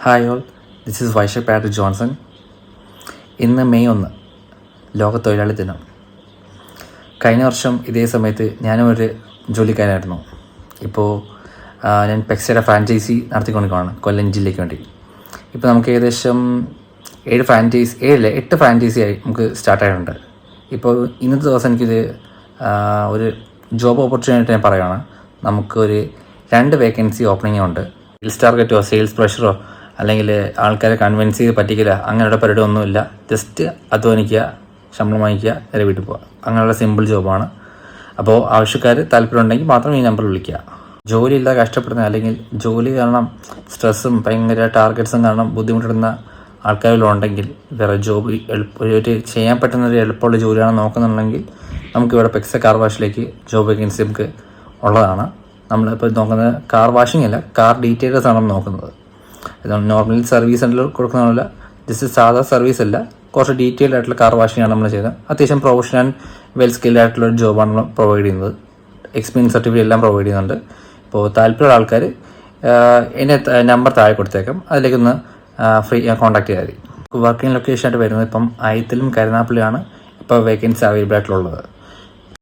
Hi all, this is Vaisha Patrick Johnson. ഇന്ന് May 1 ലോക തൊഴിലാളി ദിനം. കഴിഞ്ഞ വർഷം ഇതേ സമയത്ത് ഞാനും ഒരു ജോലിക്കാരായിരുന്നു. ഇപ്പോൾ ഞാൻ പെക്സയുടെ ഫ്രാഞ്ചൈസി നടത്തിക്കൊണ്ടിരിക്കുകയാണ് കൊല്ലം ജില്ലയ്ക്ക് വേണ്ടി. ഇപ്പോൾ നമുക്ക് ഏകദേശം 8 ഫ്രാഞ്ചൈസിയായി നമുക്ക് സ്റ്റാർട്ടായിട്ടുണ്ട്. ഇപ്പോൾ ഇന്നത്തെ ദിവസം എനിക്കിത് ഒരു ജോബ് ഓപ്പർച്യൂണിറ്റി ഞാൻ പറയുകയാണ്. നമുക്കൊരു 2 വേക്കൻസി ഓപ്പണിംഗ് ഉണ്ട്. സെയിൽസ് ടാർഗറ്റോ സെയിൽസ് പ്രഷറോ അല്ലെങ്കിൽ ആൾക്കാരെ കൺവിൻസ് ചെയ്ത് പറ്റിക്കില്ല, അങ്ങനെയുള്ള പരിപാടി ഒന്നുമില്ല. ജസ്റ്റ് അധ്വാനിക്കുക, ശമ്പളം വാങ്ങിക്കുക, നേരെ വീട്ടിൽ പോവുക, അങ്ങനെയുള്ള സിമ്പിൾ ജോബാണ്. അപ്പോൾ ആവശ്യക്കാർ താല്പര്യമുണ്ടെങ്കിൽ മാത്രം ഈ നമ്പർ വിളിക്കുക. ജോലിയില്ലാതെ കഷ്ടപ്പെടുന്ന അല്ലെങ്കിൽ ജോലി കാരണം സ്ട്രെസ്സും ഭയങ്കര ടാർഗറ്റ്സും കാരണം ബുദ്ധിമുട്ടിടുന്ന ആൾക്കാരിലുണ്ടെങ്കിൽ വേറെ ജോബ് ഒരു ചെയ്യാൻ പറ്റുന്ന ഒരു എളുപ്പമുള്ള ജോലിയാണ് നോക്കുന്നുണ്ടെങ്കിൽ നമുക്കിവിടെ പെക്സ കാർ വാഷിലേക്ക് ജോബ് വേക്കൻസി നമുക്ക് ഉള്ളതാണ്. നമ്മളിപ്പോൾ നോക്കുന്നത് കാർ വാഷിംഗ് അല്ല, കാർ ഡീറ്റെയിലേഴ്സ് ആണ് നോക്കുന്നത്. നോർമലി സർവീസ് സെൻ്ററിൽ കൊടുക്കുന്നതല്ല, ജസ്റ്റ് സാധാ സർവീസ് അല്ല, കുറച്ച് ഡീറ്റെയിൽഡ് ആയിട്ടുള്ള കാർ വാഷിംഗ് ആണ് നമ്മൾ ചെയ്യുന്നത്. അത്യാവശ്യം പ്രൊഫഷണൽ ആൻഡ് വെൽ സ്കിൽഡ് ആയിട്ടുള്ള ഒരു ജോബാണ് നമ്മൾ പ്രൊവൈഡ് ചെയ്യുന്നത്. എക്സ്പീരിയൻസ് സർട്ടിഫിക്കറ്റ് എല്ലാം പ്രൊവൈഡ് ചെയ്യുന്നുണ്ട്. ഇപ്പോൾ താല്പര്യമുള്ള ആൾക്കാർ എൻ്റെ നമ്പർ താഴെ കൊടുത്തേക്കാം, അതിലേക്കൊന്ന് ഫ്രീ കോൺടാക്ട് ചെയ്താൽ മതി. വർക്കിംഗ് ലൊക്കേഷനായിട്ട് വരുന്നത് ഇപ്പം ആയിത്തിലും കരുനാഗപ്പള്ളിയാണ് ഇപ്പോൾ വേക്കൻസി അവൈലബിൾ ആയിട്ടുള്ളത്.